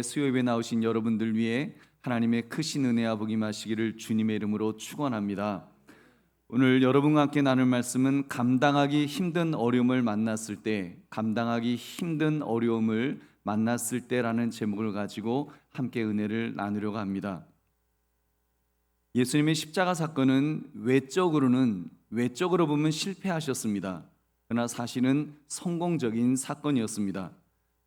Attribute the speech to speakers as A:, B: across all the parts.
A: 수요예배 나오신 여러분들 위해 하나님의 크신 은혜와 복이 임하시기를 주님의 이름으로 축원합니다. 오늘 여러분과 함께 나눌 말씀은 감당하기 힘든 어려움을 만났을 때, 감당하기 힘든 어려움을 만났을 때라는 제목을 가지고 함께 은혜를 나누려고 합니다. 예수님의 십자가 사건은 외적으로 보면 실패하셨습니다. 그러나 사실은 성공적인 사건이었습니다.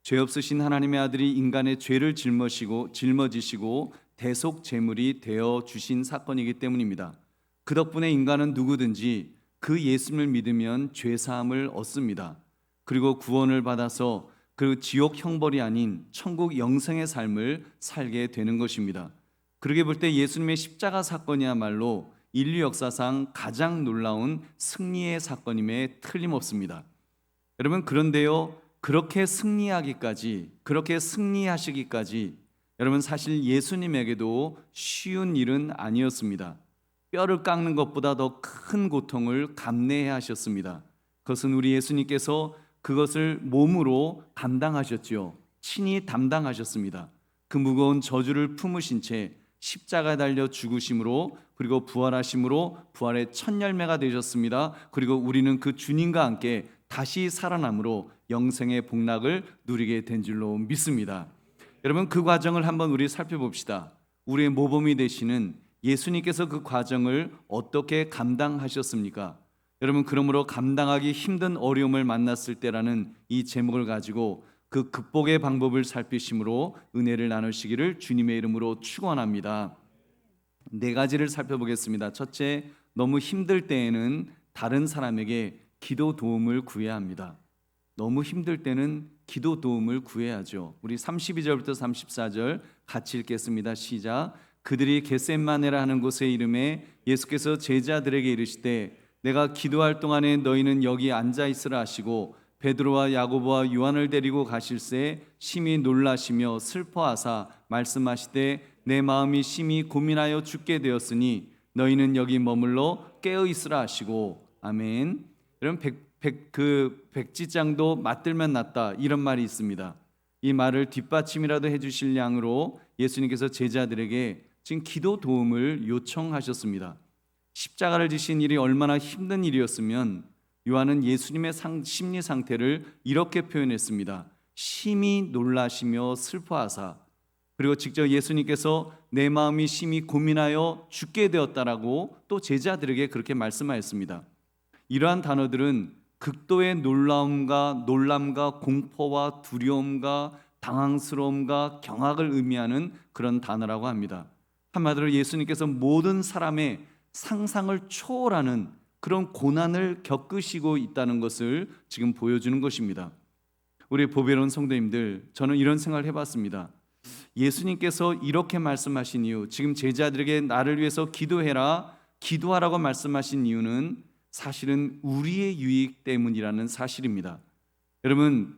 A: 죄 없으신 하나님의 아들이 인간의 죄를 짊어지시고 대속 제물이 되어 주신 사건이기 때문입니다. 그 덕분에 인간은 누구든지 그 예수님을 믿으면 죄 사함을 얻습니다. 그리고 구원을 받아서 그 지옥 형벌이 아닌 천국 영생의 삶을 살게 되는 것입니다. 그렇게 볼 때 예수님의 십자가 사건이야말로 인류 역사상 가장 놀라운 승리의 사건임에 틀림없습니다. 여러분, 그런데요, 그렇게 승리하시기까지 여러분, 사실 예수님에게도 쉬운 일은 아니었습니다. 뼈를 깎는 것보다 더 큰 고통을 감내해야 하셨습니다. 그것은 우리 예수님께서 그것을 몸으로 감당하셨지요. 친히 담당하셨습니다. 그 무거운 저주를 품으신 채 십자가에 달려 죽으심으로, 그리고 부활하심으로 부활의 첫 열매가 되셨습니다. 그리고 우리는 그 주님과 함께 다시 살아남으로 영생의 복락을 누리게 된 줄로 믿습니다. 여러분, 그 과정을 한번 우리 살펴봅시다. 우리의 모범이 되시는 예수님께서 그 과정을 어떻게 감당하셨습니까? 여러분, 그러므로 감당하기 힘든 어려움을 만났을 때라는 이 제목을 가지고 그 극복의 방법을 살피심으로 은혜를 나누시기를 주님의 이름으로 축원합니다. 네 가지를 살펴보겠습니다. 첫째, 너무 힘들 때에는 다른 사람에게 기도 도움을 구해야 합니다. 너무 힘들 때는 기도 도움을 구해야죠. 우리 32절부터 34절 같이 읽겠습니다. 시작. 그들이 겟셋마네라 하는 곳에 이름에 예수께서 제자들에게 이르시되 내가 기도할 동안에 너희는 여기 앉아 있으라 하시고 베드로와 야고보와 요한을 데리고 가실새 심히 놀라시며 슬퍼하사 말씀하시되 내 마음이 심히 고민하여 죽게 되었으니 너희는 여기 머물러 깨어 있으라 하시고. 아멘. 여러분, 백지장도 맞들면 낫다, 이런 말이 있습니다. 이 말을 뒷받침이라도 해주실 양으로 예수님께서 제자들에게 지금 기도 도움을 요청하셨습니다. 십자가를 지신 일이 얼마나 힘든 일이었으면 요한은 예수님의 심리 상태를 이렇게 표현했습니다. 심히 놀라시며 슬퍼하사. 그리고 직접 예수님께서 내 마음이 심히 고민하여 죽게 되었다라고 또 제자들에게 그렇게 말씀하였습니다. 이러한 단어들은 극도의 놀람과 공포와 두려움과 당황스러움과 경악을 의미하는 그런 단어라고 합니다. 한마디로 예수님께서 모든 사람의 상상을 초월하는 그런 고난을 겪으시고 있다는 것을 지금 보여주는 것입니다. 우리 보배로운 성도님들, 저는 이런 생각을 해봤습니다. 예수님께서 이렇게 말씀하신 이유, 지금 제자들에게 나를 위해서 기도하라고 말씀하신 이유는 사실은 우리의 유익 때문이라는 사실입니다. 여러분,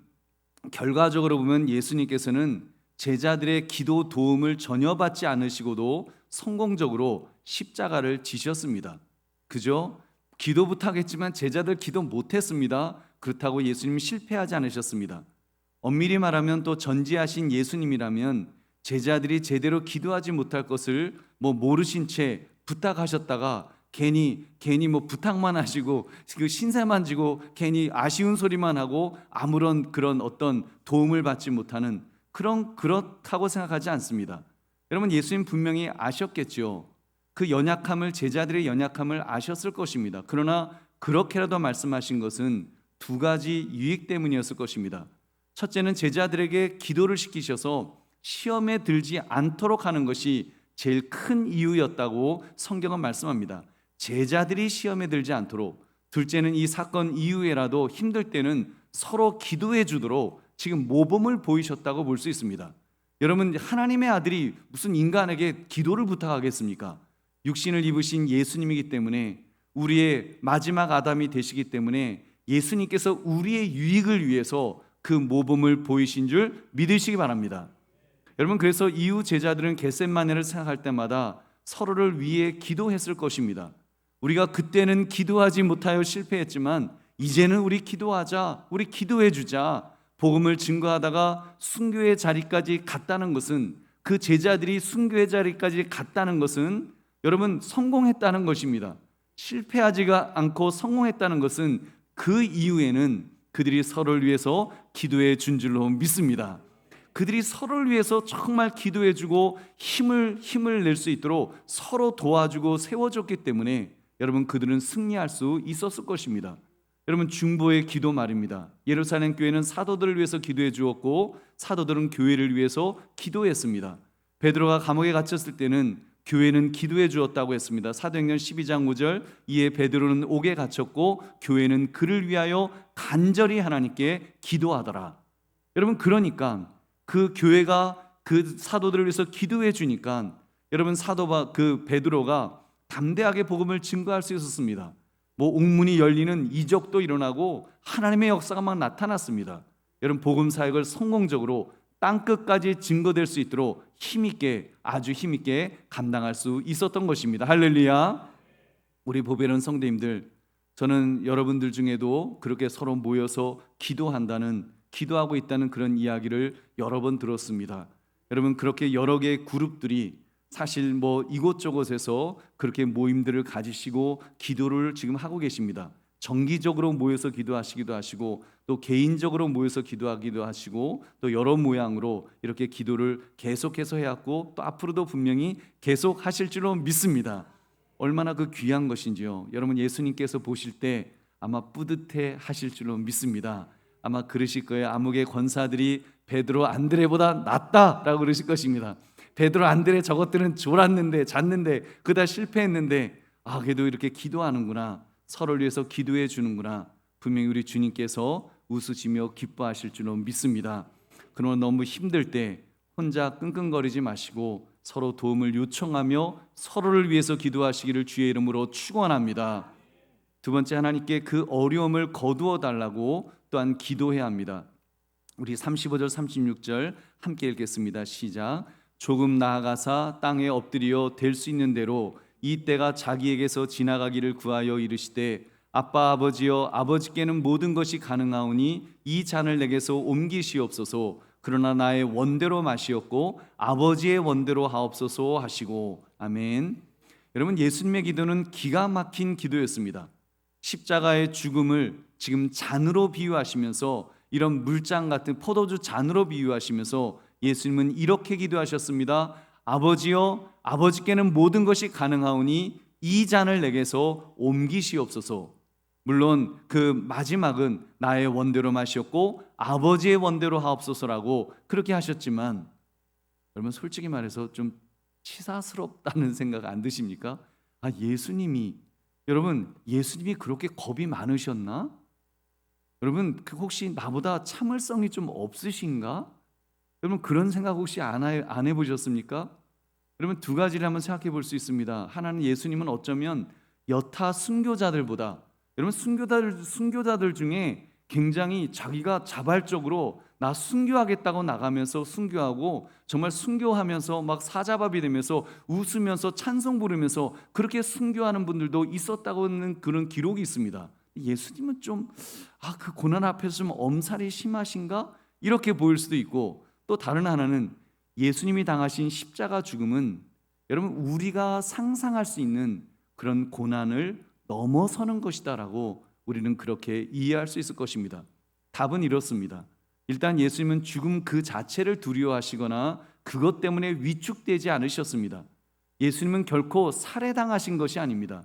A: 결과적으로 보면 예수님께서는 제자들의 기도 도움을 전혀 받지 않으시고도 성공적으로 십자가를 지셨습니다. 그죠? 기도 부탁했지만 제자들 기도 못했습니다. 그렇다고 예수님이 실패하지 않으셨습니다. 엄밀히 말하면 또 전지하신 예수님이라면 제자들이 제대로 기도하지 못할 것을 모르신 채 부탁하셨다가 괜히 부탁만 하시고 그 신세만 지고 괜히 아쉬운 소리만 하고 아무런 그런 어떤 도움을 받지 못하는 그렇다고 생각하지 않습니다. 여러분, 예수님 분명히 아셨겠죠. 그 제자들의 연약함을 아셨을 것입니다. 그러나 그렇게라도 말씀하신 것은 두 가지 유익 때문이었을 것입니다. 첫째는 제자들에게 기도를 시키셔서 시험에 들지 않도록 하는 것이 제일 큰 이유였다고 성경은 말씀합니다. 제자들이 시험에 들지 않도록. 둘째는 이 사건 이후에라도 힘들 때는 서로 기도해 주도록 지금 모범을 보이셨다고 볼 수 있습니다. 여러분, 하나님의 아들이 무슨 인간에게 기도를 부탁하겠습니까? 육신을 입으신 예수님이기 때문에, 우리의 마지막 아담이 되시기 때문에 예수님께서 우리의 유익을 위해서 그 모범을 보이신 줄 믿으시기 바랍니다. 여러분, 그래서 이후 제자들은 겟셋마네를 생각할 때마다 서로를 위해 기도했을 것입니다. 우리가 그때는 기도하지 못하여 실패했지만 이제는 우리 기도하자, 우리 기도해 주자, 복음을 증거하다가 순교의 자리까지 갔다는 것은, 그 제자들이 순교의 자리까지 갔다는 것은 여러분 성공했다는 것입니다. 실패하지가 않고 성공했다는 것은 그 이후에는 그들이 서로를 위해서 기도해 준 줄로 믿습니다. 그들이 서로를 위해서 정말 기도해주고 힘을 낼 수 있도록 서로 도와주고 세워줬기 때문에 여러분 그들은 승리할 수 있었을 것입니다. 여러분 중보의 기도 말입니다. 예루살렘 교회는 사도들을 위해서 기도해 주었고 사도들은 교회를 위해서 기도했습니다. 베드로가 감옥에 갇혔을 때는 교회는 기도해 주었다고 했습니다. 사도행전 12장 5절, 이에 베드로는 옥에 갇혔고 교회는 그를 위하여 간절히 하나님께 기도하더라. 여러분 그러니까 그 교회가 그 사도들을 위해서 기도해 주니까 여러분 그 베드로가 담대하게 복음을 증거할 수 있었습니다. 옥문이 열리는 이적도 일어나고 하나님의 역사가 막 나타났습니다. 여러분 복음 사역을 성공적으로 땅끝까지 증거될 수 있도록 아주 힘있게 감당할 수 있었던 것입니다. 할렐루야. 우리 보배로운 성도님들, 저는 여러분들 중에도 그렇게 서로 모여서 기도하고 있다는 그런 이야기를 여러 번 들었습니다. 여러분 그렇게 여러 개의 그룹들이 사실 이곳저곳에서 그렇게 모임들을 가지시고 기도를 지금 하고 계십니다. 정기적으로 모여서 기도하시기도 하시고 또 개인적으로 모여서 기도하기도 하시고 또 여러 모양으로 이렇게 기도를 계속해서 해왔고 또 앞으로도 분명히 계속 하실 줄로 믿습니다. 얼마나 그 귀한 것인지요. 여러분 예수님께서 보실 때 아마 뿌듯해 하실 줄로 믿습니다. 아마 그러실 거예요. 암흑의 권사들이 베드로 안드레보다 낫다라고 그러실 것입니다. 베드로 안드레 저것들은 졸았는데 잤는데 그다 실패했는데 그래도 이렇게 기도하는구나, 서로를 위해서 기도해 주는구나, 분명히 우리 주님께서 웃으시며 기뻐하실 줄로 믿습니다. 그러나 너무 힘들 때 혼자 끙끙거리지 마시고 서로 도움을 요청하며 서로를 위해서 기도하시기를 주의 이름으로 축원합니다. 두 번째, 하나님께 그 어려움을 거두어 달라고 또한 기도해야 합니다. 우리 35절 36절 함께 읽겠습니다. 시작. 조금 나아가사 땅에 엎드려 될 수 있는 대로 이 때가 자기에게서 지나가기를 구하여 이르시되 아빠 아버지여, 아버지께는 모든 것이 가능하오니 이 잔을 내게서 옮기시옵소서. 그러나 나의 원대로 마시옵고 아버지의 원대로 하옵소서 하시고. 아멘. 여러분 예수님의 기도는 기가 막힌 기도였습니다. 십자가의 죽음을 지금 잔으로 비유하시면서, 이런 물잔 같은 포도주 잔으로 비유하시면서 예수님은 이렇게 기도하셨습니다. 아버지여, 아버지께는 모든 것이 가능하오니 이 잔을 내게서 옮기시옵소서. 물론 그 마지막은 나의 원대로 마시옵고 아버지의 원대로 하옵소서라고 그렇게 하셨지만, 여러분 솔직히 말해서 좀 치사스럽다는 생각 안 드십니까? 여러분 예수님이 그렇게 겁이 많으셨나? 여러분 혹시 나보다 참을성이 좀 없으신가? 여러분 그런 생각 혹시 안 해보셨습니까? 여러분 두 가지를 한번 생각해 볼 수 있습니다. 하나는 예수님은 어쩌면 여타 순교자들보다, 여러분 순교자들 중에 굉장히 자기가 자발적으로 나 순교하겠다고 나가면서 순교하고 정말 순교하면서 막 사자밥이 되면서 웃으면서 찬송 부르면서 그렇게 순교하는 분들도 있었다고 하는 그런 기록이 있습니다. 예수님은 좀 그 고난 앞에서 좀 엄살이 심하신가? 이렇게 보일 수도 있고, 또 다른 하나는 예수님이 당하신 십자가 죽음은 여러분 우리가 상상할 수 있는 그런 고난을 넘어서는 것이다라고 우리는 그렇게 이해할 수 있을 것입니다. 답은 이렇습니다. 일단 예수님은 죽음 그 자체를 두려워하시거나 그것 때문에 위축되지 않으셨습니다. 예수님은 결코 살해당하신 것이 아닙니다.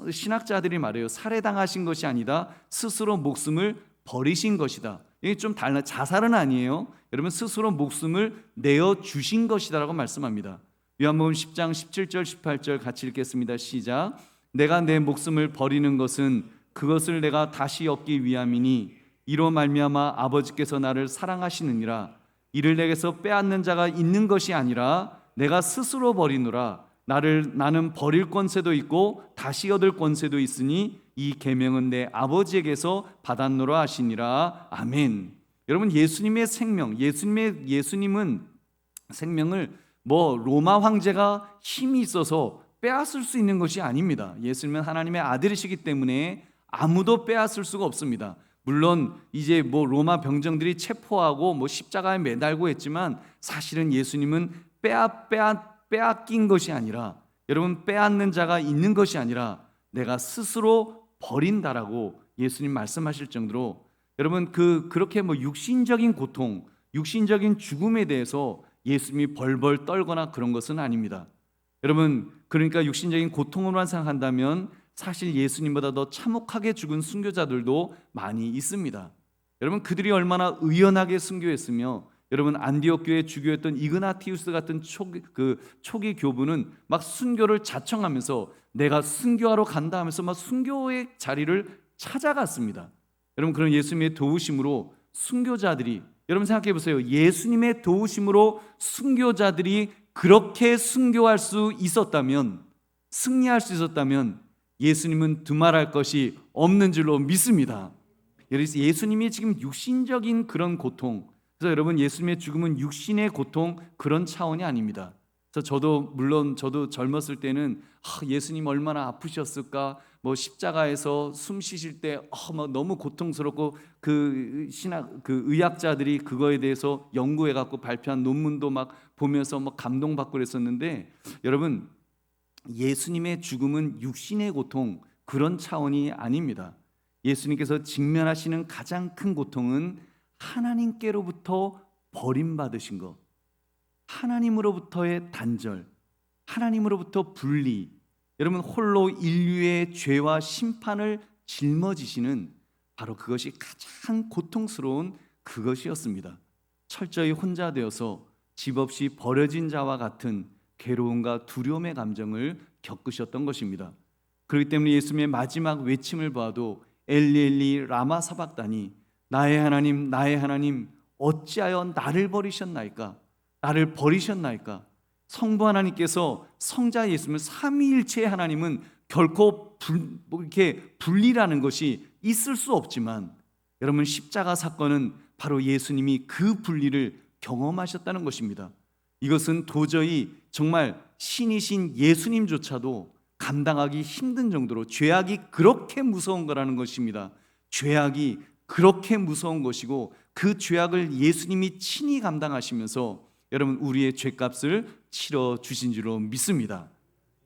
A: 신학자들이 말해요. 살해당하신 것이 아니다, 스스로 목숨을 버리신 것이다. 이게 좀 달라. 자살은 아니에요. 여러분 스스로 목숨을 내어주신 것이다라고 말씀합니다. 요한복음 10장 17절 18절 같이 읽겠습니다. 시작. 내가 내 목숨을 버리는 것은 그것을 내가 다시 얻기 위함이니 이로 말미암아 아버지께서 나를 사랑하시느니라. 이를 내게서 빼앗는 자가 있는 것이 아니라 내가 스스로 버리노라. 나는 버릴 권세도 있고 다시 얻을 권세도 있으니 이 계명은 내 아버지에게서 받았노라 하시니라. 아멘. 여러분 예수님의 생명, 예수님은 생명을 로마 황제가 힘이 있어서 빼앗을 수 있는 것이 아닙니다. 예수님은 하나님의 아들이시기 때문에 아무도 빼앗을 수가 없습니다. 물론 이제 뭐 로마 병정들이 체포하고 뭐 십자가에 매달고 했지만 사실은 예수님은 빼앗긴 것이 아니라, 여러분, 빼앗는 자가 있는 것이 아니라 내가 스스로 버린다라고 예수님 말씀하실 정도로, 여러분, 그렇게 뭐 육신적인 고통, 육신적인 죽음에 대해서 예수님이 벌벌 떨거나 그런 것은 아닙니다. 여러분, 그러니까 육신적인 고통으로만 생각한다면 사실 예수님보다 더 참혹하게 죽은 순교자들도 많이 있습니다. 여러분, 그들이 얼마나 의연하게 순교했으며, 여러분, 안디옥 교회 주교였던 이그나티우스 같은 초기 교부는 막 순교를 자청하면서 내가 순교하러 간다 하면서 막 순교의 자리를 찾아갔습니다. 여러분, 그런 예수님의 도우심으로 순교자들이, 여러분 생각해 보세요. 예수님의 도우심으로 순교자들이 그렇게 순교할 수 있었다면, 승리할 수 있었다면 예수님은 두말할 것이 없는 줄로 믿습니다. 예수님이 지금 육신적인 그런 고통, 그래서 여러분, 예수님의 죽음은 육신의 고통, 그런 차원이 아닙니다. 그래서 저도 젊었을 때는 예수님 얼마나 아프셨을까, 뭐 십자가에서 숨 쉬실 때 막 너무 고통스럽고 그 의학자들이 그거에 대해서 연구해 갖고 발표한 논문도 막 보면서 막 감동받고 그랬었는데, 여러분, 예수님의 죽음은 육신의 고통, 그런 차원이 아닙니다. 예수님께서 직면하시는 가장 큰 고통은 하나님께로부터 버림받으신 것, 하나님으로부터의 단절, 하나님으로부터 분리, 여러분, 홀로 인류의 죄와 심판을 짊어지시는, 바로 그것이 가장 고통스러운 그것이었습니다. 철저히 혼자 되어서 집 없이 버려진 자와 같은 괴로움과 두려움의 감정을 겪으셨던 것입니다. 그렇기 때문에 예수님의 마지막 외침을 봐도 엘리 엘리 라마 사박다니, 나의 하나님 나의 하나님 어찌하여 나를 버리셨나이까, 나를 버리셨나이까. 성부 하나님께서 성자 예수님을, 삼위일체의 하나님은 결코 이렇게 분리라는 것이 있을 수 없지만, 여러분, 십자가 사건은 바로 예수님이 그 분리를 경험하셨다는 것입니다. 이것은 도저히 정말 신이신 예수님조차도 감당하기 힘든 정도로 죄악이 그렇게 무서운 거라는 것입니다. 죄악이 그렇게 무서운 것이고, 그 죄악을 예수님이 친히 감당하시면서 여러분, 우리의 죄값을 치러 주신 줄로 믿습니다.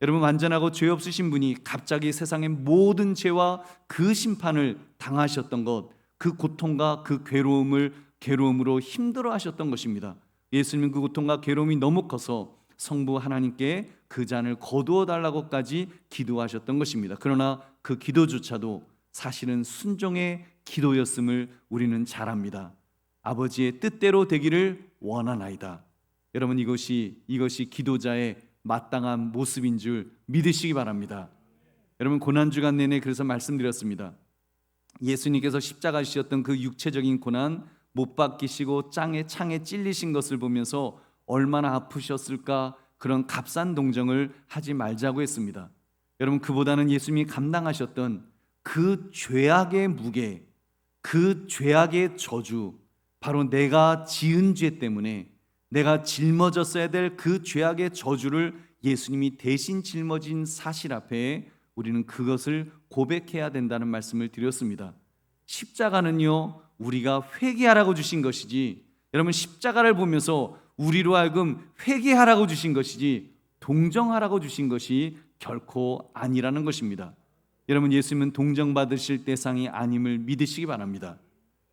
A: 여러분, 완전하고 죄 없으신 분이 갑자기 세상의 모든 죄와 그 심판을 당하셨던 것, 그 고통과 그 괴로움으로 힘들어 하셨던 것입니다. 예수님은 그 고통과 괴로움이 너무 커서 성부 하나님께 그 잔을 거두어 달라고까지 기도하셨던 것입니다. 그러나 그 기도조차도 사실은 순종의 기도였음을 우리는 잘 압니다. 아버지의 뜻대로 되기를 원하나이다. 여러분, 이것이 기도자의 마땅한 모습인 줄 믿으시기 바랍니다. 여러분, 고난주간 내내 그래서 말씀드렸습니다. 예수님께서 십자가 지셨던 그 육체적인 고난, 못 박히시고 창에 찔리신 것을 보면서 얼마나 아프셨을까, 그런 값싼 동정을 하지 말자고 했습니다. 여러분, 그보다는 예수님이 감당하셨던 그 죄악의 무게, 그 죄악의 저주, 바로 내가 지은 죄 때문에 내가 짊어졌어야 될 그 죄악의 저주를 예수님이 대신 짊어진 사실 앞에 우리는 그것을 고백해야 된다는 말씀을 드렸습니다. 십자가는요, 우리가 회개하라고 주신 것이지, 여러분, 십자가를 보면서 우리로 하여금 회개하라고 주신 것이지 동정하라고 주신 것이 결코 아니라는 것입니다. 여러분, 예수님은 동정받으실 대상이 아님을 믿으시기 바랍니다.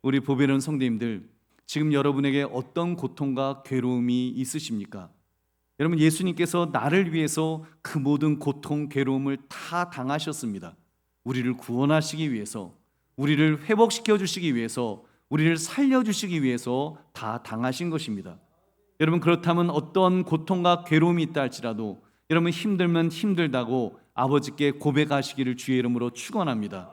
A: 우리 보배로운 성도님들, 지금 여러분에게 어떤 고통과 괴로움이 있으십니까? 여러분, 예수님께서 나를 위해서 그 모든 고통, 괴로움을 다 당하셨습니다. 우리를 구원하시기 위해서, 우리를 회복시켜 주시기 위해서, 우리를 살려주시기 위해서 다 당하신 것입니다. 여러분, 그렇다면 어떤 고통과 괴로움이 있다 할지라도 여러분, 힘들면 힘들다고 아버지께 고백하시기를 주의 이름으로 축원합니다.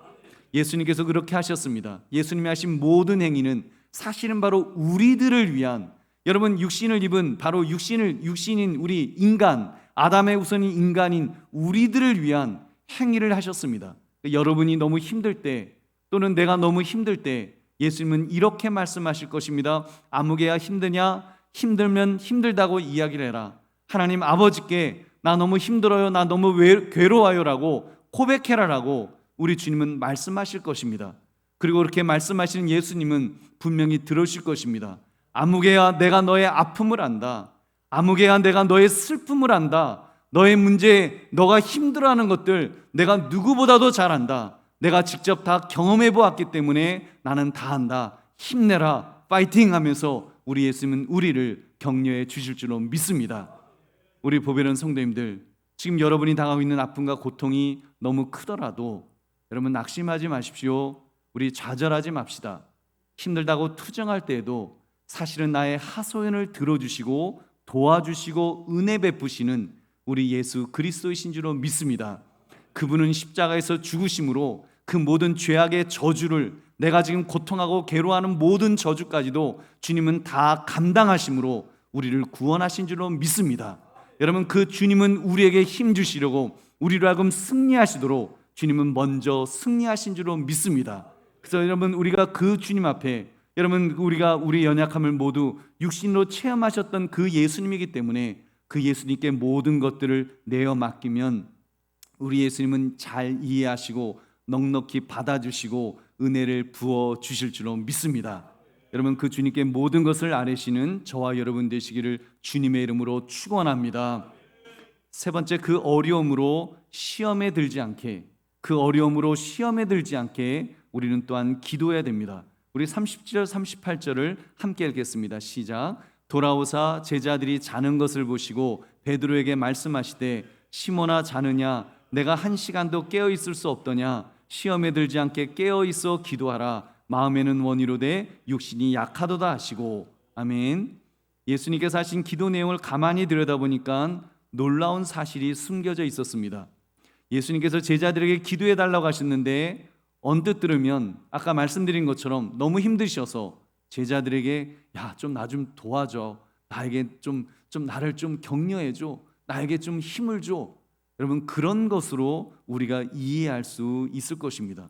A: 예수님께서 그렇게 하셨습니다. 예수님이 하신 모든 행위는 사실은 바로 우리들을 위한, 여러분, 육신을 입은 바로 육신인 우리 인간, 아담의 후손인 인간인 우리들을 위한 행위를 하셨습니다. 여러분이 너무 힘들 때, 또는 내가 너무 힘들 때 예수님은 이렇게 말씀하실 것입니다. 아무개야 힘드냐? 힘들면 힘들다고 이야기를 해라. 하나님 아버지께 나 너무 힘들어요, 나 너무 괴로워요 라고 고백해라라고 우리 주님은 말씀하실 것입니다. 그리고 그렇게 말씀하시는 예수님은 분명히 들으실 것입니다. 아무개야 내가 너의 아픔을 안다. 아무개야 내가 너의 슬픔을 안다. 너의 문제, 너가 힘들어하는 것들 내가 누구보다도 잘 안다. 내가 직접 다 경험해 보았기 때문에 나는 다 안다. 힘내라, 파이팅 하면서 우리 예수님은 우리를 격려해 주실 줄로 믿습니다. 우리 보배로운 성도님들, 지금 여러분이 당하고 있는 아픔과 고통이 너무 크더라도 여러분 낙심하지 마십시오. 우리 좌절하지 맙시다. 힘들다고 투정할 때에도 사실은 나의 하소연을 들어주시고 도와주시고 은혜 베푸시는 우리 예수 그리스도이신 줄로 믿습니다. 그분은 십자가에서 죽으심으로 그 모든 죄악의 저주를, 내가 지금 고통하고 괴로워하는 모든 저주까지도 주님은 다 감당하심으로 우리를 구원하신 줄로 믿습니다. 여러분, 그 주님은 우리에게 힘 주시려고 우리로 하여금 승리하시도록 주님은 먼저 승리하신 줄로 믿습니다. 그래서 여러분, 우리가 그 주님 앞에, 여러분 우리가 우리 연약함을 모두 육신으로 체험하셨던 그 예수님이기 때문에 그 예수님께 모든 것들을 내어 맡기면 우리 예수님은 잘 이해하시고 넉넉히 받아주시고 은혜를 부어 주실 줄로 믿습니다. 여러분, 그 주님께 모든 것을 아뢰시는 저와 여러분 되시기를 주님의 이름으로 축원합니다. 세 번째, 그 어려움으로 시험에 들지 않게, 그 어려움으로 시험에 들지 않게 우리는 또한 기도해야 됩니다. 우리 37절 38절을 함께 읽겠습니다. 시작. 돌아오사 제자들이 자는 것을 보시고 베드로에게 말씀하시되 시몬아 자느냐 내가 한 시간도 깨어 있을 수 없더냐 시험에 들지 않게 깨어 있어 기도하라 마음에는 원이로되 육신이 약하도다 하시고. 아멘. 예수님께서 하신 기도 내용을 가만히 들여다보니까 놀라운 사실이 숨겨져 있었습니다. 예수님께서 제자들에게 기도해 달라고 하셨는데 언뜻 들으면 아까 말씀드린 것처럼 너무 힘드셔서 제자들에게 야, 좀 나 좀 도와줘, 나에게 좀 나를 좀 격려해 줘, 나에게 좀 힘을 줘. 여러분, 그런 것으로 우리가 이해할 수 있을 것입니다.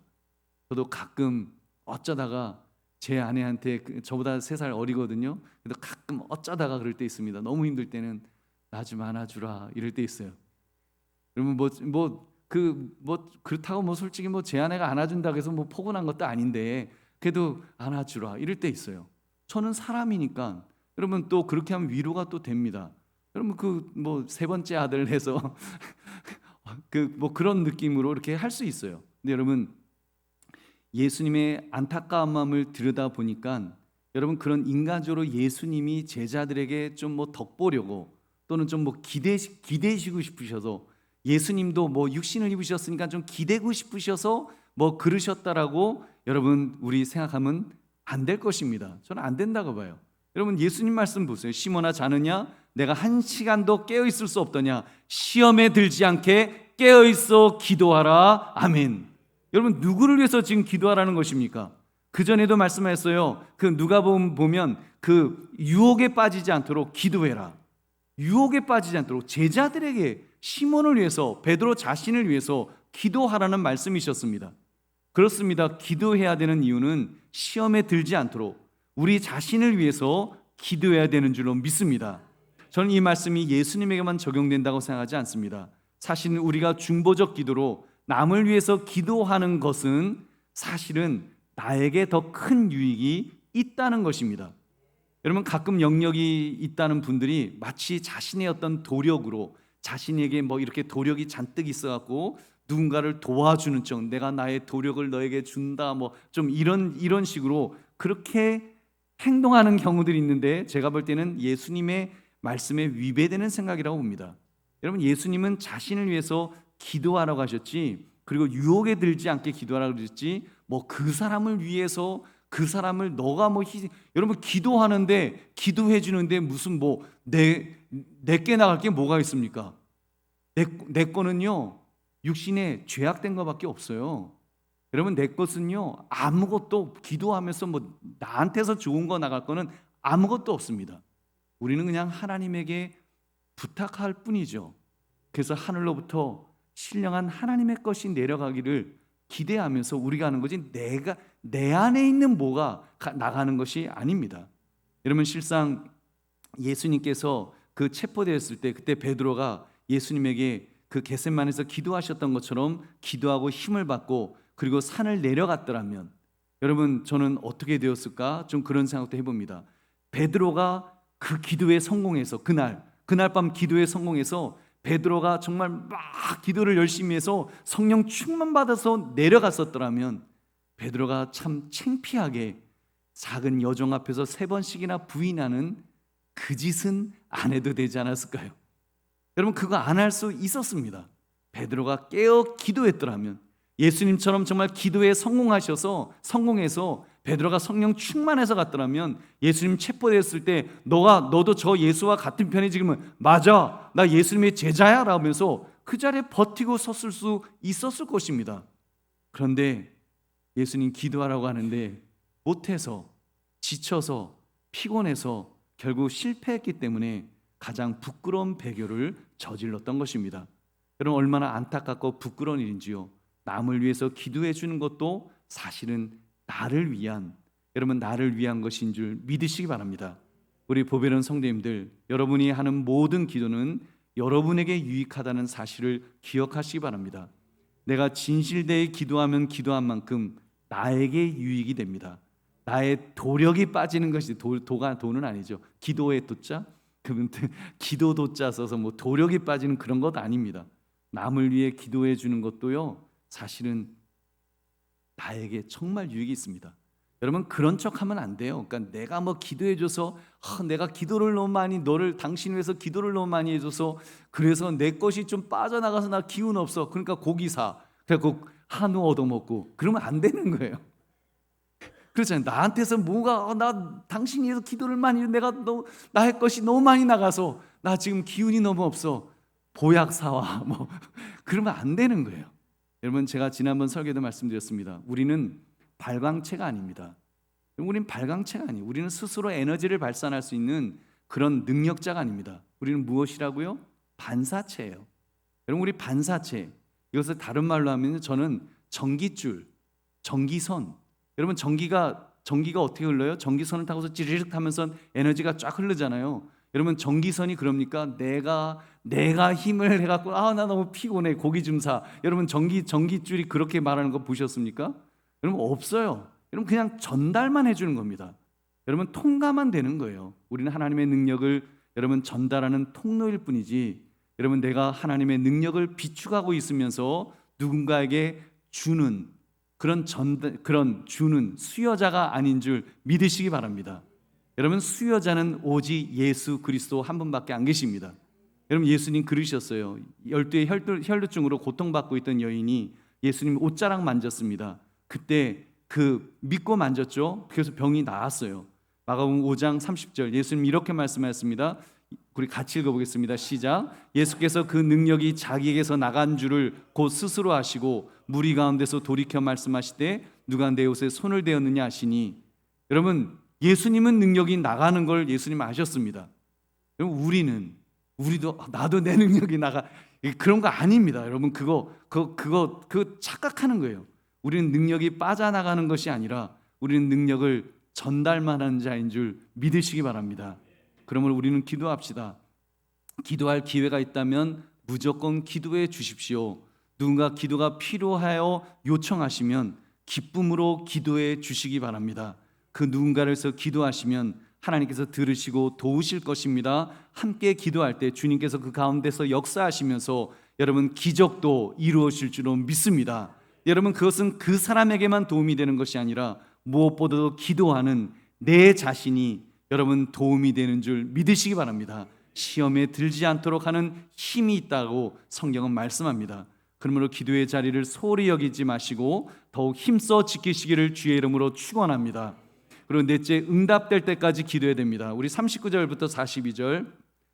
A: 저도 가끔 어쩌다가 제 아내한테, 저보다 3살 어리거든요. 그래도 가끔 어쩌다가 그럴 때 있습니다. 너무 힘들 때는 나 좀 안아주라 이럴 때 있어요. 여러분, 그렇다고 솔직히 제 아내가 안아준다고 해서 포근한 것도 아닌데 그래도 안아주라 이럴 때 있어요. 저는 사람이니까 여러분 또 그렇게 하면 위로가 또 됩니다. 여러분 세 번째 아들 해서 그런 느낌으로 이렇게 할 수 있어요. 근데 여러분, 예수님의 안타까운 마음을 들여다 보니까 여러분 그런 인간적으로 예수님이 제자들에게 좀 덕보려고 또는 좀 기대시고 싶으셔서 예수님도 육신을 입으셨으니까 좀 기대고 싶으셔서 그러셨다라고 여러분 우리 생각하면 안 될 것입니다. 저는 안 된다고 봐요. 여러분, 예수님 말씀 보세요. 시몬아 자느냐 내가 한 시간도 깨어 있을 수 없더냐 시험에 들지 않게 깨어 있어 기도하라. 아멘. 여러분, 누구를 위해서 지금 기도하라는 것입니까? 그 전에도 말씀하셨어요. 그 누가복음 보면 그 유혹에 빠지지 않도록 기도해라. 유혹에 빠지지 않도록 제자들에게, 시몬을 위해서, 베드로 자신을 위해서 기도하라는 말씀이셨습니다. 그렇습니다. 기도해야 되는 이유는 시험에 들지 않도록 우리 자신을 위해서 기도해야 되는 줄로 믿습니다. 저는 이 말씀이 예수님에게만 적용된다고 생각하지 않습니다. 사실 우리가 중보적 기도로 남을 위해서 기도하는 것은 사실은 나에게 더 큰 유익이 있다는 것입니다. 여러분, 가끔 영역이 있다는 분들이 마치 자신의 어떤 도력으로, 자신에게 이렇게 도력이 잔뜩 있어갖고 누군가를 도와주는 척, 내가 나의 도력을 너에게 준다, 좀 이런 식으로 그렇게 행동하는 경우들이 있는데, 제가 볼 때는 예수님의 말씀에 위배되는 생각이라고 봅니다. 여러분, 예수님은 자신을 위해서 기도하라고 하셨지, 그리고 유혹에 들지 않게 기도하라고 하셨지, 그 사람을 위해서 그 사람을 너가 여러분, 기도하는데, 기도해 주는데 무슨 내게 나갈 게 뭐가 있습니까? 내 거는요 육신에 죄악된 것밖에 없어요. 여러분, 내 것은요 아무것도, 기도하면서 나한테서 좋은 거 나갈 거는 아무것도 없습니다. 우리는 그냥 하나님에게 부탁할 뿐이죠. 그래서 하늘로부터 신령한 하나님의 것이 내려가기를 기대하면서 우리가 하는 거지, 내 안에 있는 뭐가 나가는 것이 아닙니다. 여러분, 실상 예수님께서 그 체포되었을 때, 그때 베드로가 예수님에게 그 겟세마네에서 기도하셨던 것처럼 기도하고 힘을 받고 그리고 산을 내려갔더라면, 여러분, 저는 어떻게 되었을까? 좀 그런 생각도 해봅니다. 베드로가 그 기도에 성공해서 그날 밤 기도에 성공해서 베드로가 정말 막 기도를 열심히 해서 성령 충만 받아서 내려갔었더라면 베드로가 참 창피하게 작은 여종 앞에서 3번씩이나 부인하는 그 짓은 안 해도 되지 않았을까요? 여러분, 그거 안 할 수 있었습니다. 베드로가 깨어 기도했더라면, 예수님처럼 정말 기도에 성공해서 베드로가 성령 충만해서 갔더라면, 예수님 체포됐을 때 너도 저 예수와 같은 편이 지금은 맞아, 나 예수님의 제자야 라면서 그 자리에 버티고 섰을 수 있었을 것입니다. 그런데 예수님 기도하라고 하는데 못해서, 지쳐서, 피곤해서 결국 실패했기 때문에 가장 부끄러운 배교를 저질렀던 것입니다. 여러분, 얼마나 안타깝고 부끄러운 일인지요. 남을 위해서 기도해 주는 것도 사실은 나를 위한 것인 줄 믿으시기 바랍니다. 우리 보배로운 성도님들, 여러분이 하는 모든 기도는 여러분에게 유익하다는 사실을 기억하시기 바랍니다. 내가 진실되게 기도하면 기도한 만큼 나에게 유익이 됩니다. 나의 도력이 빠지는 것이 도는 아니죠. 기도의 도자, 기도 도자 써서 뭐 도력이 빠지는 그런 것 아닙니다. 남을 위해 기도해 주는 것도요, 사실은 나에게 정말 유익이 있습니다. 여러분, 그런 척하면 안 돼요. 그러니까 내가 뭐 기도해줘서 내가 기도를 너무 많이 당신 위해서 기도를 너무 많이 해줘서 그래서 내 것이 좀 빠져나가서 나 기운 없어. 그러니까 고기 사. 그래서 한우 얻어먹고 그러면 안 되는 거예요. 그렇잖아요. 나한테서 나 당신이 위해서 기도를 많이 해. 나의 것이 너무 많이 나가서 나 지금 기운이 너무 없어. 보약 사와. 그러면 안 되는 거예요. 여러분, 제가 지난번 설교도 말씀드렸습니다. 우리는 발광체가 아닙니다. 우리는 발광체가 아니에요. 우리는 스스로 에너지를 발산할 수 있는 그런 능력자가 아닙니다. 우리는 무엇이라고요? 반사체예요. 여러분, 우리 반사체. 이것을 다른 말로 하면 저는 전기줄, 전기선. 여러분, 전기가 어떻게 흘러요? 전기선을 타고서 찌르륵 하면서 에너지가 쫙 흐르잖아요. 여러분, 전기선이 그럽니까? 내가 힘을 해갖고 나 너무 피곤해, 고기 좀 사. 여러분, 전기줄이 그렇게 말하는 거 보셨습니까? 여러분, 없어요. 여러분, 그냥 전달만 해주는 겁니다. 여러분, 통과만 되는 거예요. 우리는 하나님의 능력을 여러분 전달하는 통로일 뿐이지, 여러분, 내가 하나님의 능력을 비축하고 있으면서 누군가에게 주는 그런 주는 수여자가 아닌 줄 믿으시기 바랍니다. 여러분, 수여자는 오직 예수 그리스도 한 분밖에 안 계십니다. 여러분, 예수님 그러셨어요. 12의 혈루증으로 고통받고 있던 여인이 예수님 옷자락 만졌습니다. 그때 믿고 만졌죠. 그래서 병이 나았어요. 마가복음 5장 30절 예수님 이렇게 말씀하셨습니다. 우리 같이 읽어보겠습니다. 시작. 예수께서 그 능력이 자기에게서 나간 줄을 곧 스스로 아시고 무리 가운데서 돌이켜 말씀하시되 누가 내 옷에 손을 대었느냐 하시니, 여러분, 예수님은 능력이 나가는 걸 예수님 아셨습니다. 여러분, 우리도 나도 내 능력이 나가, 그런 거 아닙니다. 여러분, 그거 착각하는 거예요. 우리는 능력이 빠져나가는 것이 아니라 우리는 능력을 전달만 하는 자인 줄 믿으시기 바랍니다. 그러므로 우리는 기도합시다. 기도할 기회가 있다면 무조건 기도해 주십시오. 누군가 기도가 필요하여 요청하시면 기쁨으로 기도해 주시기 바랍니다. 그 누군가를 위해서 기도하시면 하나님께서 들으시고 도우실 것입니다. 함께 기도할 때 주님께서 그 가운데서 역사하시면서 여러분 기적도 이루어질 줄로 믿습니다. 여러분, 그것은 그 사람에게만 도움이 되는 것이 아니라 무엇보다도 기도하는 내 자신이 여러분 도움이 되는 줄 믿으시기 바랍니다. 시험에 들지 않도록 하는 힘이 있다고 성경은 말씀합니다. 그러므로 기도의 자리를 소홀히 여기지 마시고 더욱 힘써 지키시기를 주의 이름으로 축원합니다. 그리고 넷째, 응답될 때까지 기도해야 됩니다. 우리 39절부터 42절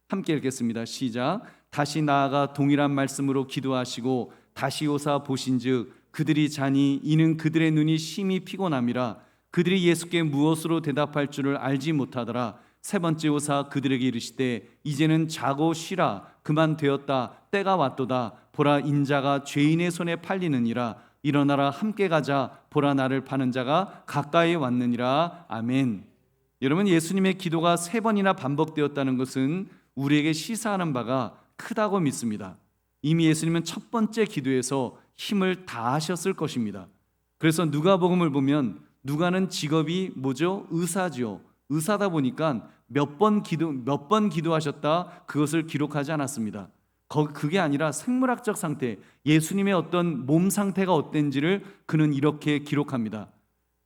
A: 함께 읽겠습니다. 시작. 다시 나아가 동일한 말씀으로 기도하시고 다시 오사 보신즉 그들이 자니 이는 그들의 눈이 심히 피곤함이라. 그들이 예수께 무엇으로 대답할 줄을 알지 못하더라. 세 번째 오사 그들에게 이르시되 이제는 자고 쉬라. 그만 되었다. 때가 왔도다. 보라, 인자가 죄인의 손에 팔리느니라. 일어나라, 함께 가자. 보라, 나를 파는 자가 가까이 왔느니라. 아멘. 여러분, 예수님의 기도가 3번이나 반복되었다는 것은 우리에게 시사하는 바가 크다고 믿습니다. 이미 예수님은 첫 번째 기도에서 힘을 다하셨을 것입니다. 그래서 누가복음을 보면 누가는 직업이 뭐죠? 의사죠. 의사다 보니까 몇 번 기도하셨다 그것을 기록하지 않았습니다. 그게 아니라 생물학적 상태, 예수님의 어떤 몸 상태가 어땠는지를 그는 이렇게 기록합니다.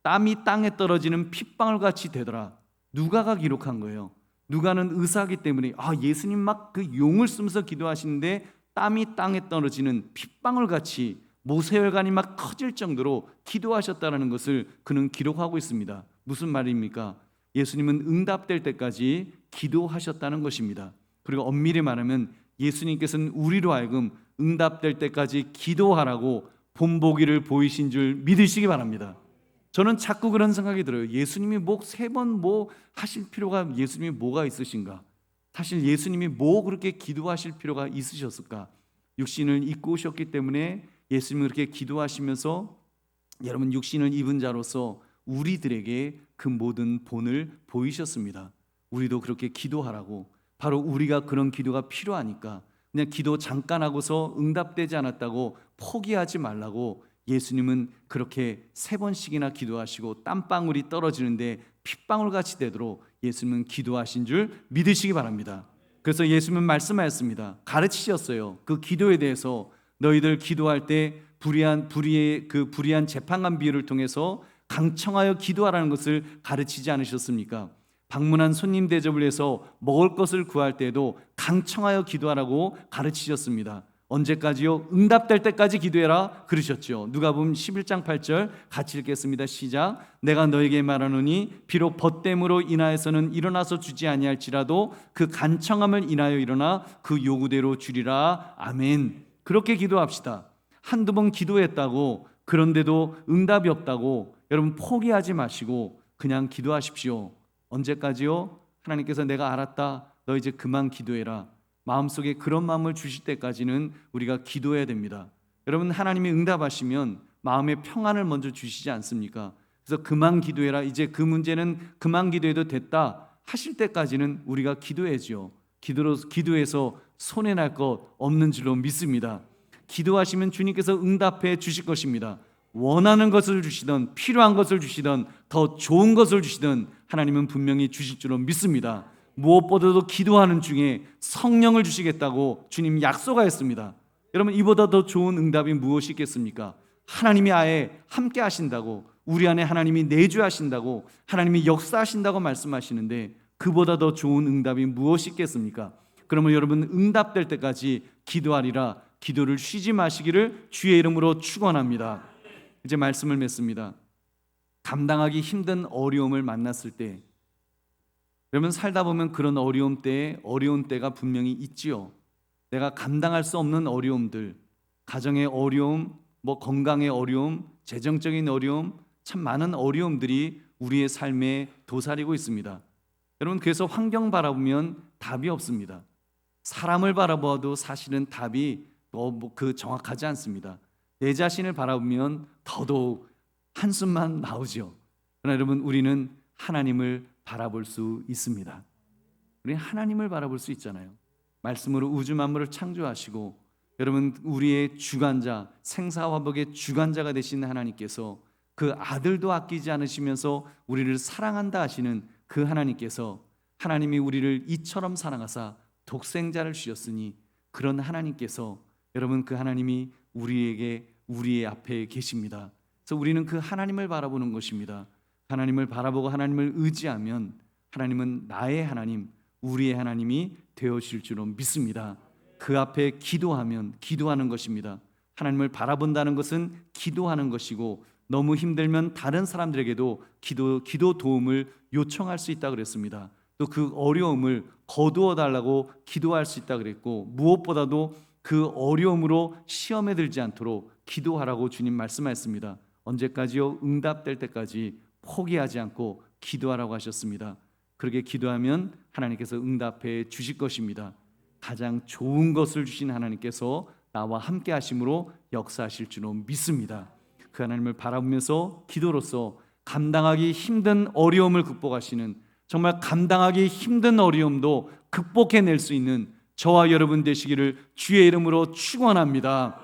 A: 땀이 땅에 떨어지는 핏방울 같이 되더라. 누가가 기록한 거예요. 누가는 의사이기 때문에 예수님 막 그 용을 쓰면서 기도하시는데 땀이 땅에 떨어지는 핏방울 같이 모세혈관이 막 커질 정도로 기도하셨다는 것을 그는 기록하고 있습니다. 무슨 말입니까? 예수님은 응답될 때까지 기도하셨다는 것입니다. 그리고 엄밀히 말하면 예수님께서는 우리로 하여금 응답될 때까지 기도하라고 본보기를 보이신 줄 믿으시기 바랍니다. 저는 자꾸 그런 생각이 들어요. 예수님이 세 번 하실 필요가 예수님이 뭐가 있으신가? 사실 예수님이 그렇게 기도하실 필요가 있으셨을까? 육신을 입고 오셨기 때문에 예수님이 그렇게 기도하시면서 여러분 육신을 입은 자로서 우리들에게 그 모든 본을 보이셨습니다. 우리도 그렇게 기도하라고. 바로 우리가 그런 기도가 필요하니까 그냥 기도 잠깐 하고서 응답되지 않았다고 포기하지 말라고 예수님은 그렇게 3번씩이나 기도하시고 땀방울이 떨어지는데 핏방울같이 되도록 예수님은 기도하신 줄 믿으시기 바랍니다. 그래서 예수님은 말씀하였습니다. 가르치셨어요. 그 기도에 대해서 너희들 기도할 때 불의한 재판관 비유를 통해서 강청하여 기도하라는 것을 가르치지 않으셨습니까? 방문한 손님 대접을 해서 먹을 것을 구할 때에도 강청하여 기도하라고 가르치셨습니다. 언제까지요? 응답될 때까지 기도해라 그러셨죠. 누가복음 11장 8절 같이 읽겠습니다. 시작. 내가 너에게 말하노니 비록 벗됨으로 인하여서는 일어나서 주지 아니할지라도 그 간청함을 인하여 일어나 그 요구대로 주리라. 아멘. 그렇게 기도합시다. 한두 번 기도했다고 그런데도 응답이 없다고 여러분 포기하지 마시고 그냥 기도하십시오. 언제까지요? 하나님께서 내가 알았다. 너 이제 그만 기도해라. 마음속에 그런 마음을 주실 때까지는 우리가 기도해야 됩니다. 여러분 하나님이 응답하시면 마음의 평안을 먼저 주시지 않습니까? 그래서 그만 기도해라. 이제 그 문제는 그만 기도해도 됐다 하실 때까지는 우리가 기도해야죠. 기도해서 손해날 것 없는 줄로 믿습니다. 기도하시면 주님께서 응답해 주실 것입니다. 원하는 것을 주시든 필요한 것을 주시든 더 좋은 것을 주시든 하나님은 분명히 주실 줄로 믿습니다. 무엇보다도 기도하는 중에 성령을 주시겠다고 주님 약속하였습니다. 여러분 이보다 더 좋은 응답이 무엇이 있겠습니까? 하나님이 아예 함께 하신다고, 우리 안에 하나님이 내주하신다고, 하나님이 역사하신다고 말씀하시는데 그보다 더 좋은 응답이 무엇이 있겠습니까? 그러면 여러분 응답될 때까지 기도하리라. 기도를 쉬지 마시기를 주의 이름으로 축원합니다. 이제 말씀을 맺습니다. 감당하기 힘든 어려움을 만났을 때 여러분 살다 보면 그런 어려운 때가 분명히 있지요. 내가 감당할 수 없는 어려움들, 가정의 어려움, 건강의 어려움, 재정적인 어려움, 참 많은 어려움들이 우리의 삶에 도사리고 있습니다. 여러분 그래서 환경 바라보면 답이 없습니다. 사람을 바라보아도 사실은 답이 정확하지 않습니다. 내 자신을 바라보면 더더욱 한숨만 나오죠. 그러나 여러분 우리는 하나님을 바라볼 수 있습니다. 우리는 하나님을 바라볼 수 있잖아요. 말씀으로 우주 만물을 창조하시고 여러분 우리의 주관자, 생사화복의 주관자가 되신 하나님께서 그 아들도 아끼지 않으시면서 우리를 사랑한다 하시는 그 하나님께서 하나님이 우리를 이처럼 사랑하사 독생자를 주셨으니 그런 하나님께서 여러분 그 하나님이 우리의 앞에 계십니다. 그래서 우리는 그 하나님을 바라보는 것입니다. 하나님을 바라보고 하나님을 의지하면 하나님은 나의 하나님, 우리의 하나님이 되어질 줄로 믿습니다. 그 앞에 기도하는 것입니다. 하나님을 바라본다는 것은 기도하는 것이고 너무 힘들면 다른 사람들에게도 기도 도움을 요청할 수 있다 그랬습니다. 또 그 어려움을 거두어 달라고 기도할 수 있다 그랬고 무엇보다도 그 어려움으로 시험에 들지 않도록 기도하라고 주님 말씀하셨습니다. 언제까지요? 응답될 때까지 포기하지 않고 기도하라고 하셨습니다. 그렇게 기도하면 하나님께서 응답해 주실 것입니다. 가장 좋은 것을 주신 하나님께서 나와 함께 하심으로 역사하실 줄로 믿습니다. 그 하나님을 바라보면서 기도로서 감당하기 힘든 어려움을 극복하시는, 정말 감당하기 힘든 어려움도 극복해낼 수 있는 저와 여러분 되시기를 주의 이름으로 축원합니다.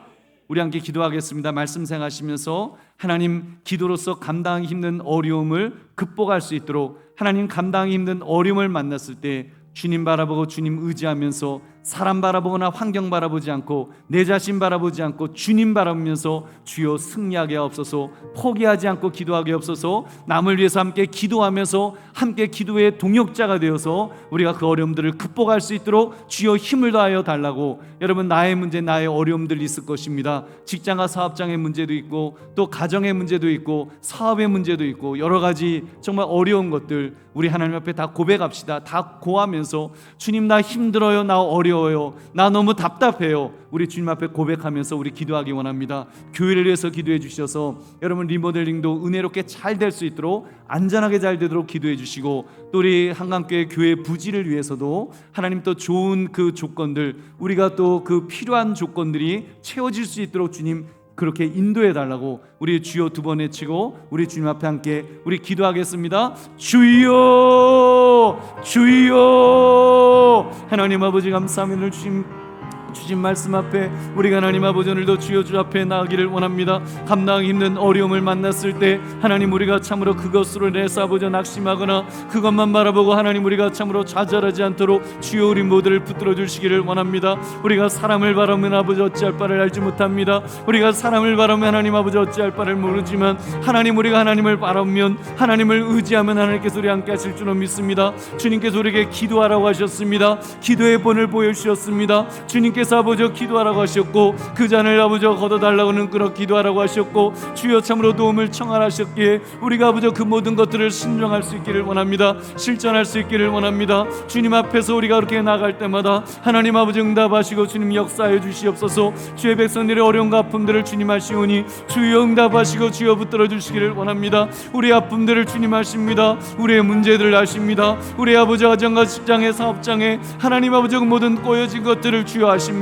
A: 우리 함께 기도하겠습니다. 말씀 생각하시면서 하나님, 기도로서 감당하기 힘든 어려움을 극복할 수 있도록, 하나님 감당하기 힘든 어려움을 만났을 때 주님 바라보고 주님 의지하면서 사람 바라보거나 환경 바라보지 않고 내 자신 바라보지 않고 주님 바라보면서 주여 승리하게 하옵소서, 포기하지 않고 기도하게 하옵소서, 남을 위해서 함께 기도하면서 함께 기도의 동역자가 되어서 우리가 그 어려움들을 극복할 수 있도록 주여 힘을 다하여 달라고. 여러분, 나의 문제, 나의 어려움들이 있을 것입니다. 직장과 사업장의 문제도 있고 또 가정의 문제도 있고 사업의 문제도 있고 여러 가지 정말 어려운 것들 우리 하나님 앞에 다 고백합시다. 다 고하면서 주님, 나 힘들어요, 나 어려워요, 나 너무 답답해요. 우리 주님 앞에 고백하면서 우리 기도하기 원합니다. 교회를 위해서 기도해 주셔서 여러분 리모델링도 은혜롭게 잘 될 수 있도록, 안전하게 잘 되도록 기도해 주시고, 또 우리 한강교회 교회 부지를 위해서도 하나님 또 좋은 그 조건들, 우리가 또 그 필요한 조건들이 채워질 수 있도록 주님 그렇게 인도해 달라고 우리 주여 두 번 외치고 우리 주님 앞에 함께 우리 기도하겠습니다. 주여, 주여. 하나님 아버지 감사합니다. 주신 말씀 앞에 우리가 하나님 아버지 오늘도 주여 주 앞에 나가기를 원합니다. 감당하기 힘든 어려움을 만났을 때 하나님, 우리가 참으로 그것으로 내서 아버지 낙심하거나 그것만 바라보고 하나님 우리가 참으로 좌절하지 않도록 주여 우리 모두를 붙들어 주시기를 원합니다. 우리가 사람을 바라보면 아버지 어찌할 바를 알지 못합니다. 우리가 사람을 바라보면 하나님 아버지 어찌할 바를 모르지만 하나님, 우리가 하나님을 바라보면, 하나님을 의지하면 하나님께서 우리 함께 하실 줄로 믿습니다. 주님께서 우리에게 기도하라고 하셨습니다. 기도의 본을 보여주셨습니다. 주님께서 아버지 기도하라고 하셨고 그 잔을 아버지 걷어달라고는 끊어 기도하라고 하셨고 주여 참으로 도움을 청하셨기에 우리가 아버지 그 모든 것들을 신중할 수 있기를 원합니다. 실천할 수 있기를 원합니다. 주님 앞에서 우리가 그렇게 나갈 때마다 하나님 아버지 응답하시고 주님 역사해 주시옵소서. 주의 백성들의 어려움과 아픔들을 주님 아시오니 주여 응답하시고 주여 붙들어 주시기를 원합니다. 우리 아픔들을 주님 아십니다. 우리의 문제들을 아십니다. 우리 아버지 가정과 직장의 사업장에 하나님 아버지 모든 꼬여진 것들을 주여 아십니다.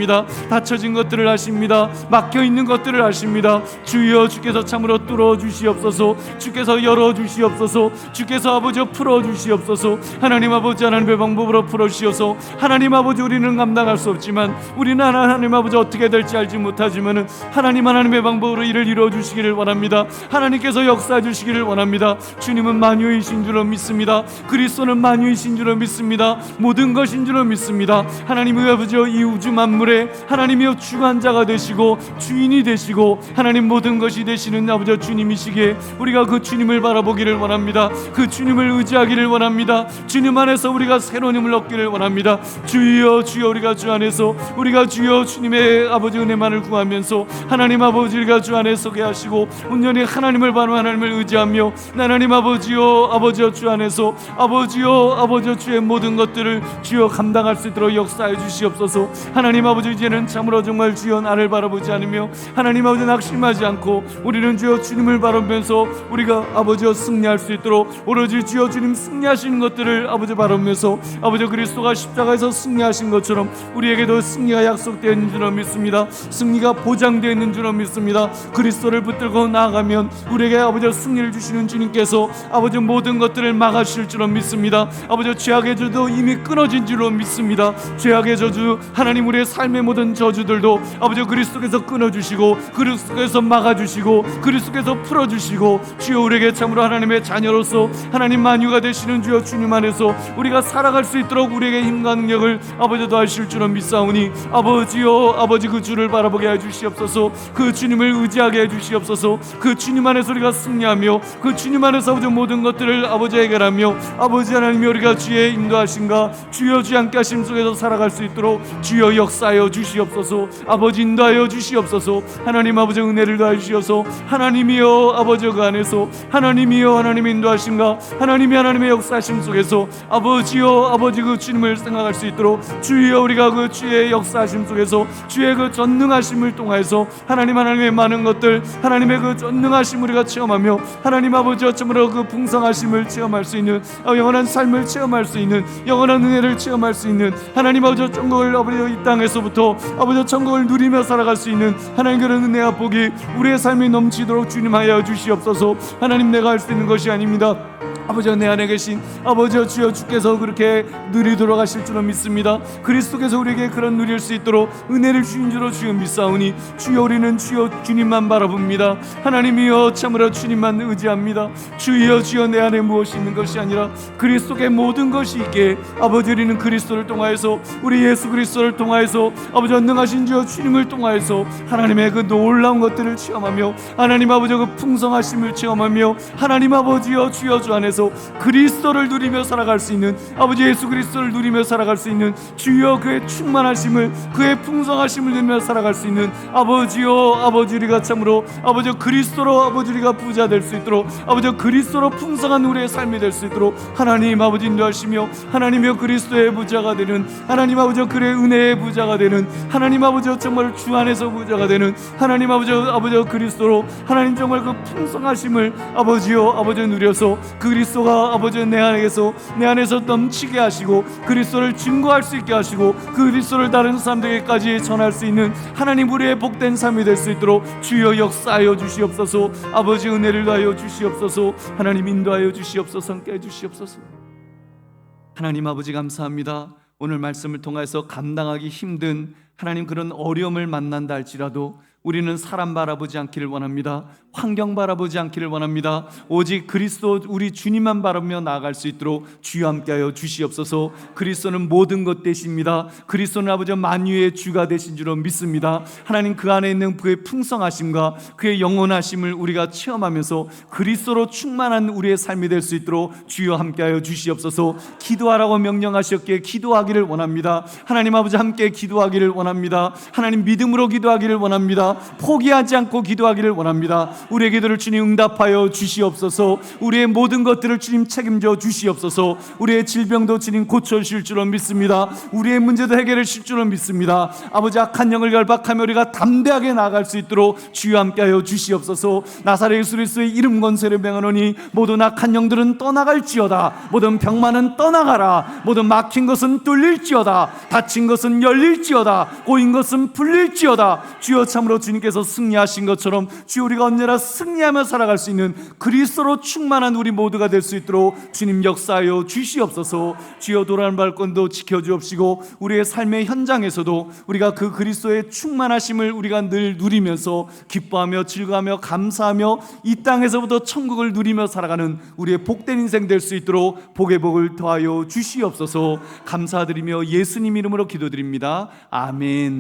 A: 닫혀진 것들을 아십니다. 막혀있는 것들을 아십니다. 주여, 주께서 참으로 뚫어 주시옵소서. 주께서 열어 주시옵소서. 주께서 아버지 풀어 주시옵소서. 하나님 아버지, 하나님의 방법으로 풀어 주시옵소서. 하나님 아버지, 우리는 감당할 수 없지만, 우리는 하나님 아버지 어떻게 될지 알지 못하지만 하나님, 하나님의 방법으로 이를 이루어 주시기를 원합니다. 하나님께서 역사해 주시기를 원합니다. 주님은 만유이신 줄로 믿습니다. 그리스도는 만유이신 줄로 믿습니다. 모든 것인 줄로 믿습니다. 하나님의 아버지, 이 우주 만물의 하나님이여 주관자가 되시고 주인이 되시고 하나님 모든 것이 되시는 아버지 주님이시기에 우리가 그 주님을 바라보기를 원합니다. 그 주님을 의지하기를 원합니다. 주님 안에서 우리가 새로운 힘을 얻기를 원합니다. 주여, 주여, 우리가 주 안에서 우리가 주여 주님의 아버지 은혜만을 구하면서 하나님 아버지가 주 안에 서게 하시고 온전히 하나님을 바로 하나님을 의지하며 하나님 아버지여, 아버지여 주 안에서 아버지여, 아버지여 주의 모든 것들을 주여 감당할 수 있도록 역사해 주시옵소서. 하나님 아버지, 이제는 참으로 정말 주여 나를 바라보지 않으며 하나님 아버지 낙심하지 않고 우리는 주여 주님을 바라보면서 우리가 아버지여 승리할 수 있도록 오로지 주여 주님 승리하시는 것들을 아버지 바라보면서 아버지 그리스도가 십자가에서 승리하신 것처럼 우리에게도 승리가 약속되어 있는 줄로 믿습니다. 승리가 보장되어 있는 줄로 믿습니다. 그리스도를 붙들고 나아가면 우리에게 아버지 승리를 주시는 주님께서 아버지 모든 것들을 막아주실 줄로 믿습니다. 아버지 죄악의 저주도 이미 끊어진 줄로 믿습니다. 죄악의 저주, 하나님 우리의 삶의 모든 저주들도 아버지 그리스도께서 끊어주시고 그리스도께서 막아주시고 그리스도께서 풀어주시고 주여 우리에게 참으로 하나님의 자녀로서 하나님 만유가 되시는 주여 주님 안에서 우리가 살아갈 수 있도록 우리에게 힘과 능력을 아버지도 하실 줄로 믿사오니 아버지여, 아버지 그 주를 바라보게 해주시옵소서. 그 주님을 의지하게 해주시옵소서. 그 주님 안에서 우리가 승리하며 그 주님 안에서 아버지 모든 것들을 아버지 해결하며 아버지 하나님이 우리가 주의 인도하심과 주여 주 함께 하심 속에서 살아갈 수 있도록 주여 역사하여 주시옵소서. 아버지 인도하여 주시옵소서. 하나님 아버지 은혜를 더해 주시옵소서. 하나님이여, 아버지 그 안에서 하나님이여, 하나님의 인도하심과 하나님의 역사하심 속에서 아버지여, 아버지 그 주님을 생각할 수 있도록 주여 우리가 그 주의 역사하심 속에서 주의 그 전능하심을 통해서 하나님의 많은 것들 하나님의 그 전능하심 우리가 체험하며 하나님 아버지 어쩌므로 그 풍성하심을 체험할 수 있는 영원한 삶을 체험할 수 있는 영원한 은혜를 체험할 수 있는 하나님 아버지 천국을 아버지 이 땅에서부터 아버지 천국을 누리며 살아갈 수 있는 하나님 그런 은혜와 복이 우리의 삶이 넘치도록 주님 하여 주시옵소서. 하나님 내가 할 수 있는 것이 아닙니다. 아버지와 내 안에 계신 아버지와 주여 주께서 그렇게 누리도록 하실 줄로 믿습니다. 그리스도께서 우리에게 그런 누릴 수 있도록 은혜를 주신 줄로 주여 믿사오니 주여 우리는 주여 주님만 바라봅니다. 하나님이여 참으로 주님만 의지합니다. 주여 주여 내 안에 무엇이 있는 것이 아니라 그리스도께 모든 것이 있게 아버지 우리는 그리스도를 통하여서 우리 예수 그리스도를 통하여서 아버지 능하신 주여 주님을 통하여서 하나님의 그 놀라운 것들을 체험하며 하나님 아버지 그 풍성하심을 체험하며 하나님 아버지여 주여 주 안에서 그리스도를 누리며 살아갈 수 있는 아버지 예수 그리스도를 누리며 살아갈 수 있는 주여 그의 충만하심을 그의 풍성하심을 누리며 살아갈 수 있는 아버지여 아버지 우리가 참으로 아버지 그리스도로 아버지 우리가 부자 될 수 있도록 아버지 그리스도로 풍성한 우리의 삶이 될 수 있도록 하나님 아버지 인도하시며 하나님이여 그리스도의 부자가 되는 하나님 아버지 그의 은혜의 부자가 되는 하나님 아버지 정말 주 안에서 부자가 되는 하나님 아버지 그리스도로 하나님 정말 그 풍성하심을 아버지여 아버지 누려서 그리스도가 아버지 내 안에서 넘치게 하시고 그리스도를 증거할 수 있게 하시고 그리스도를 다른 사람들에게까지 전할 수 있는 하나님 우리의 복된 삶이 될 수 있도록 주여 역사하여 주시옵소서. 아버지 은혜를 더하여 주시옵소서. 하나님 인도하여 주시옵소서. 함께 해주시옵소서. 하나님 아버지 감사합니다. 오늘 말씀을 통해서 감당하기 힘든 하나님 그런 어려움을 만난다 할지라도 우리는 사람 바라보지 않기를 원합니다. 환경 바라보지 않기를 원합니다. 오직 그리스도 우리 주님만 바라보며 나아갈 수 있도록 주여 함께하여 주시옵소서. 그리스도는 모든 것 되십니다. 그리스도는 아버지 만유의 주가 되신 줄로 믿습니다. 하나님 그 안에 있는 그의 풍성하심과 그의 영원하심을 우리가 체험하면서 그리스도로 충만한 우리의 삶이 될 수 있도록 주여 함께하여 주시옵소서. 기도하라고 명령하셨기에 기도하기를 원합니다. 하나님 아버지 함께 기도하기를 원합니다. 하나님 믿음으로 기도하기를 원합니다. 포기하지 않고 기도하기를 원합니다. 우리의 기도를 주님 응답하여 주시옵소서. 우리의 모든 것들을 주님 책임져 주시옵소서. 우리의 질병도 주님 고쳐주실 줄로 믿습니다. 우리의 문제도 해결해 주실 줄로 믿습니다. 아버지 악한 영을 결박하며 우리가 담대하게 나아갈 수 있도록 주여 함께하여 주시옵소서. 나사렛 예수 그리스도의 이름 권세를 명하노니 모든 악한 영들은 떠나갈지어다. 모든 병만은 떠나가라. 모든 막힌 것은 뚫릴지어다. 닫힌 것은 열릴지어다. 꼬인 것은 풀릴지어다. 주여 참으로 주님께서 승리하신 것처럼 주여 우리가 언제나 승리하며 살아갈 수 있는 그리스도로 충만한 우리 모두가 될 수 있도록 주님 역사하여 주시옵소서. 주여 도란 발권도 지켜주옵시고 우리의 삶의 현장에서도 우리가 그 그리스도의 충만하심을 우리가 늘 누리면서 기뻐하며 즐거워하며 감사하며 이 땅에서부터 천국을 누리며 살아가는 우리의 복된 인생 될 수 있도록 복의 복을 더하여 주시옵소서. 감사드리며 예수님 이름으로 기도드립니다. 아멘.